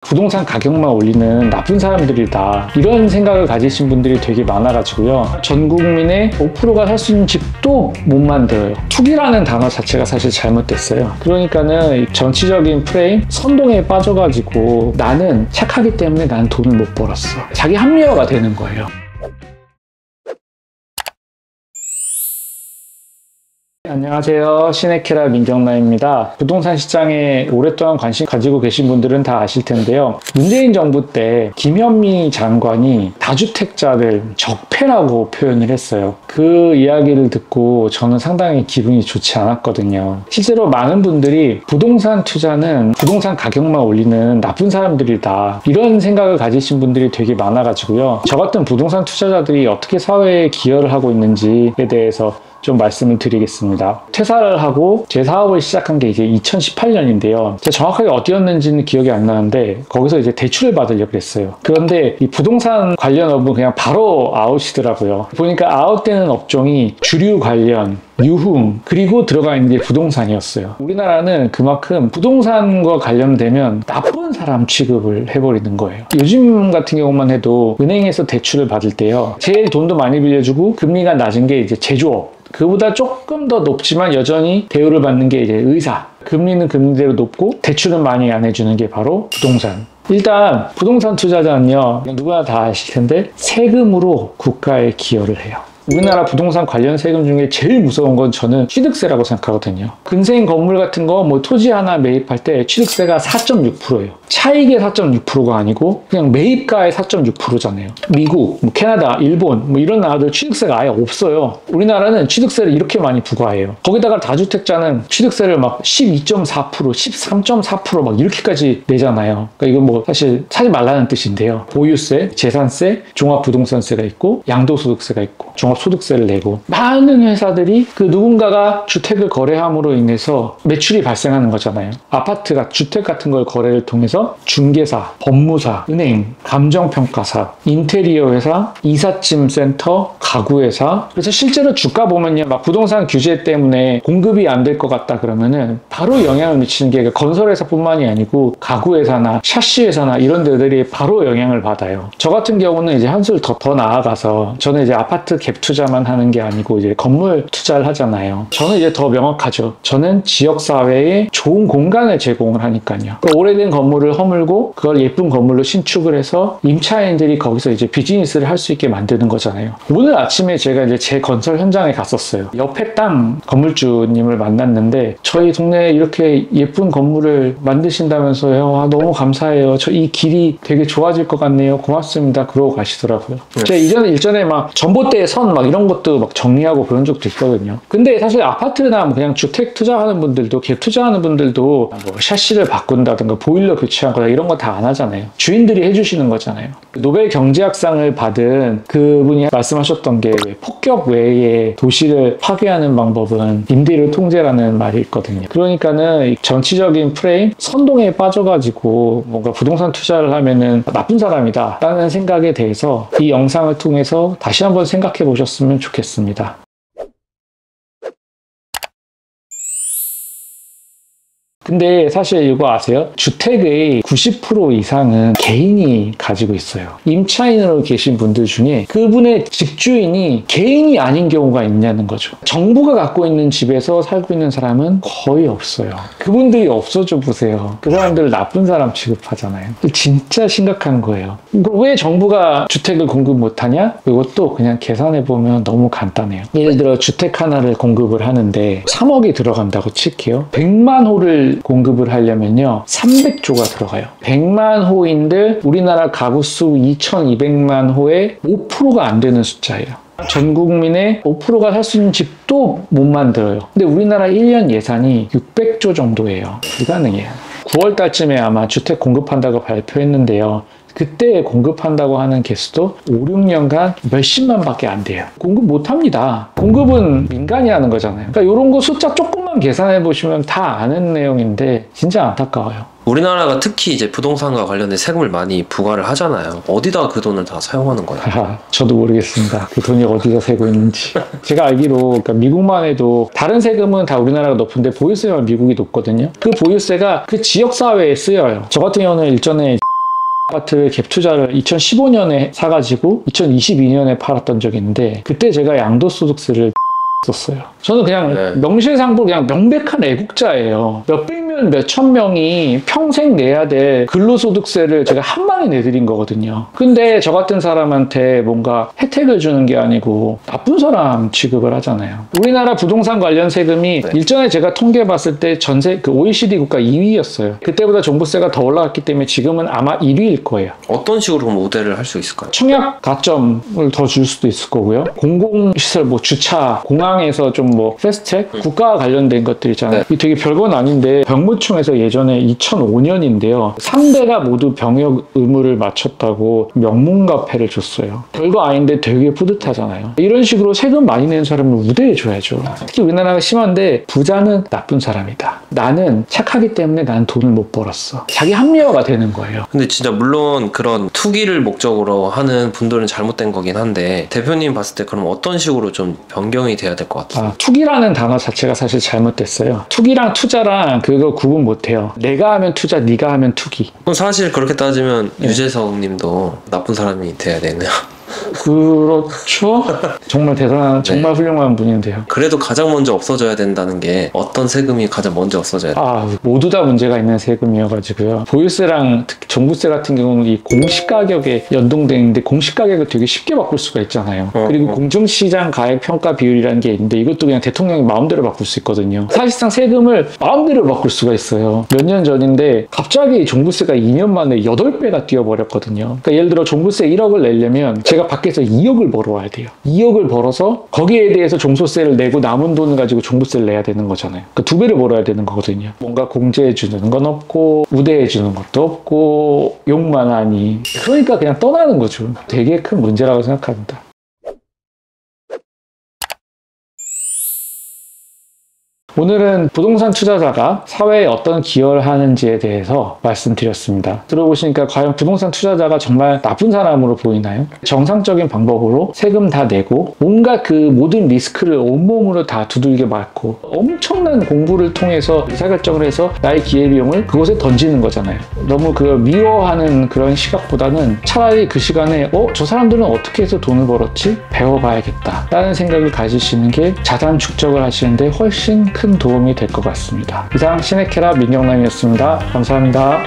부동산 가격만 올리는 나쁜 사람들이다, 이런 생각을 가지신 분들이 되게 많아가지고요, 전 국민의 5%가 살 수 있는 집도 못 만들어요. 투기라는 단어 자체가 사실 잘못됐어요. 그러니까는 정치적인 프레임, 선동에 빠져가지고 나는 착하기 때문에 난 돈을 못 벌었어, 자기 합리화가 되는 거예요. 안녕하세요. 시네케라 민경라입니다. 부동산 시장에 오랫동안 관심 가지고 계신 분들은 다 아실 텐데요. 문재인 정부 때 김현미 장관이 다주택자를 적폐라고 표현을 했어요. 그 이야기를 듣고 저는 상당히 기분이 좋지 않았거든요. 실제로 많은 분들이 부동산 투자는 부동산 가격만 올리는 나쁜 사람들이다, 이런 생각을 가지신 분들이 되게 많아가지고요. 저 같은 부동산 투자자들이 어떻게 사회에 기여를 하고 있는지에 대해서 좀 말씀을 드리겠습니다. 퇴사를 하고 제 사업을 시작한 게 이제 2018년인데요. 제가 정확하게 어디였는지는 기억이 안 나는데 거기서 이제 대출을 받으려고 했어요. 그런데 이 부동산 관련 업은 그냥 바로 아웃이더라고요. 보니까 아웃되는 업종이 주류 관련, 유흥, 그리고 들어가 있는 게 부동산이었어요. 우리나라는 그만큼 부동산과 관련되면 나쁜 사람 취급을 해버리는 거예요. 요즘 같은 경우만 해도 은행에서 대출을 받을 때요, 제일 돈도 많이 빌려주고 금리가 낮은 게 이제 제조업, 그보다 조금 더 높지만 여전히 대우를 받는 게 이제 의사, 금리는 금리대로 높고 대출은 많이 안 해주는 게 바로 부동산. 일단 부동산 투자자는요, 누구나 다 아실 텐데 세금으로 국가에 기여를 해요. 우리나라 부동산 관련 세금 중에 제일 무서운 건 저는 취득세라고 생각하거든요. 근생 건물 같은 거 뭐 토지 하나 매입할 때 취득세가 4.6%예요. 차익의 4.6%가 아니고 그냥 매입가의 4.6%잖아요. 미국, 뭐 캐나다, 일본 뭐 이런 나라들 취득세가 아예 없어요. 우리나라는 취득세를 이렇게 많이 부과해요. 거기다가 다주택자는 취득세를 막 12.4%, 13.4% 막 이렇게까지 내잖아요. 그러니까 이건 뭐 사실 사지 말라는 뜻인데요. 보유세, 재산세, 종합부동산세가 있고 양도소득세가 있고 종합소득세를 내고, 많은 회사들이 그 누군가가 주택을 거래함으로 인해서 매출이 발생하는 거잖아요. 아파트가 주택 같은 걸 거래를 통해서 중개사, 법무사, 은행, 감정평가사, 인테리어 회사, 이삿짐 센터, 가구회사. 그래서 실제로 주가 보면요, 막 부동산 규제 때문에 공급이 안 될 것 같다 그러면은 바로 영향을 미치는 게 건설회사뿐만이 아니고 가구회사나 샤시회사나 이런 데들이 바로 영향을 받아요. 저 같은 경우는 이제 한술 더 나아가서 저는 이제 아파트 갭 투자만 하는 게 아니고 이제 건물 투자를 하잖아요. 저는 이제 더 명확하죠. 저는 지역사회에 좋은 공간을 제공을 하니까요. 그러니까 오래된 건물을 허물고 그걸 예쁜 건물로 신축을 해서 임차인들이 거기서 이제 비즈니스를 할 수 있게 만드는 거잖아요. 오늘 아침에 제가 이제 제 건설 현장에 갔었어요. 옆에 땅 건물주님을 만났는데 저희 동네에 이렇게 예쁜 건물을 만드신다면서요. 아, 너무 감사해요. 저 이 길이 되게 좋아질 것 같네요. 고맙습니다. 그러고 가시더라고요. 제가 일전에 막 전봇대 선 막 이런 것도 막 정리하고 그런 적도 있거든요. 근데 사실 아파트나 뭐 그냥 주택 투자하는 분들도, 갭 투자하는 분들도 뭐 샤시를 바꾼다든가 보일러 교체하거나 이런 거 다 안 하잖아요. 주인들이 해주시는 거잖아요. 노벨 경제학상을 받은 그분이 말씀하셨던 게 폭격 외에 도시를 파괴하는 방법은 임대료 통제라는 말이 있거든요. 그러니까는 정치적인 프레임, 선동에 빠져가지고 뭔가 부동산 투자를 하면은 나쁜 사람이다 라는 생각에 대해서 이 영상을 통해서 다시 한번 생각해 보셨으면 좋겠습니다. 근데 사실 이거 아세요? 주택의 90% 이상은 개인이 가지고 있어요. 임차인으로 계신 분들 중에 그분의 집주인이 개인이 아닌 경우가 있냐는 거죠. 정부가 갖고 있는 집에서 살고 있는 사람은 거의 없어요. 그분들이 없어져 보세요. 그 사람들을 나쁜 사람 취급하잖아요. 진짜 심각한 거예요. 왜 정부가 주택을 공급 못하냐? 이것도 그냥 계산해보면 너무 간단해요. 예를 들어 주택 하나를 공급을 하는데 3억이 들어간다고 칠게요. 100만 호를 공급을 하려면요 300조가 들어가요. 100만 호인데 우리나라 가구 수 2200만 호의 5%가 안 되는 숫자예요. 전 국민의 5%가 살 수 있는 집도 못 만들어요. 근데 우리나라 1년 예산이 600조 정도예요. 불가능해요. 9월 달쯤에 아마 주택 공급한다고 발표했는데요. 그때 공급한다고 하는 개수도 5, 6년간 몇십만 밖에 안 돼요. 공급 못 합니다. 공급은 민간이 하는 거잖아요. 그러니까 이런 거 숫자 조금만 계산해 보시면 다 아는 내용인데 진짜 안타까워요. 우리나라가 특히 이제 부동산과 관련된 세금을 많이 부과를 하잖아요. 어디다 그 돈을 다 사용하는 거예요? 저도 모르겠습니다. 그 돈이 어디다 새고 있는지. 제가 알기로 그러니까 미국만 해도 다른 세금은 다 우리나라가 높은데 보유세만 미국이 높거든요. 그 보유세가 그 지역사회에 쓰여요. 저 같은 경우는 일전에 아파트 갭 투자를 2015년에 사가지고 2022년에 팔았던 적이 있는데 그때 제가 양도소득세를 썼어요. 저는 그냥 네. 명실상부 그냥 명백한 애국자예요. 몇백 명, 몇천 명이 평생 내야 될 근로소득세를 제가 한 방에 내드린 거거든요. 근데 저 같은 사람한테 뭔가 혜택을 주는 게 아니고 나쁜 사람 취급을 하잖아요. 우리나라 부동산 관련 세금이 네. 일전에 제가 통계 봤을 때 전세 그 OECD 국가 2위였어요. 그때보다 종부세가 더 올라갔기 때문에 지금은 아마 1위일 거예요. 어떤 식으로 그럼 우대를 할 수 있을까요? 청약 가점을 더 줄 수도 있을 거고요. 공공시설, 뭐 주차, 공항에서 좀 뭐 패스트트랙, 국가와 관련된 것들 있잖아요. 이게 되게 별건 아닌데 병무청에서 예전에 2005년인데요. 3대가 모두 병역 의무를 마쳤다고 명문가패를 줬어요. 별거 아닌데 되게 뿌듯하잖아요. 이런 식으로 세금 많이 내는 사람을 우대해줘야죠. 특히 우리나라가 심한데 부자는 나쁜 사람이다. 나는 착하기 때문에 나는 돈을 못 벌었어. 자기 합리화가 되는 거예요. 근데 진짜 물론 그런 투기를 목적으로 하는 분들은 잘못된 거긴 한데 대표님 봤을 때 그럼 어떤 식으로 좀 변경이 돼야 될 것 같아요? 투기라는 단어 자체가 사실 잘못됐어요. 투기랑 투자랑 그거 구분 못해요. 내가 하면 투자, 네가 하면 투기. 그럼 사실 그렇게 따지면 네. 유재석 님도 나쁜 사람이 돼야 되네요. 그렇죠? 정말 대단한, 정말 훌륭한 분인데요. 그래도 가장 먼저 없어져야 된다는 게 어떤 세금이 가장 먼저 없어져야 돼요? 모두 다 문제가 있는 세금이어가지고요. 보유세랑 특히 종부세 같은 경우는 이 공시가격에 연동되어 있는데 공시가격을 되게 쉽게 바꿀 수가 있잖아요. 그리고 공정시장 가액평가 비율이라는 게 있는데 이것도 그냥 대통령이 마음대로 바꿀 수 있거든요. 사실상 세금을 마음대로 바꿀 수가 있어요. 몇 년 전인데 갑자기 종부세가 2년 만에 8배가 뛰어버렸거든요. 그러니까 예를 들어 종부세 1억을 내려면 제가 밖에서 2억을 벌어와야 돼요. 2억을 벌어서 거기에 대해서 종소세를 내고 남은 돈을 가지고 종부세를 내야 되는 거잖아요. 그 2배를 벌어야 되는 거거든요. 뭔가 공제해주는 건 없고 우대해주는 것도 없고 욕만 하니 그러니까 그냥 떠나는 거죠. 되게 큰 문제라고 생각합니다. 오늘은 부동산 투자자가 사회에 어떤 기여를 하는지에 대해서 말씀드렸습니다. 들어보시니까 과연 부동산 투자자가 정말 나쁜 사람으로 보이나요? 정상적인 방법으로 세금 다 내고 온갖 그 모든 리스크를 온몸으로 다 두들겨 맞고 엄청난 공부를 통해서 의사결정을 해서 나의 기회비용을 그곳에 던지는 거잖아요. 너무 그걸 미워하는 그런 시각보다는 차라리 그 시간에 저 사람들은 어떻게 해서 돈을 벌었지? 배워봐야겠다 라는 생각을 가지시는 게 자산 축적을 하시는데 훨씬 큰 도움이 될 것 같습니다. 이상 시네케라 민경남이었습니다. 감사합니다.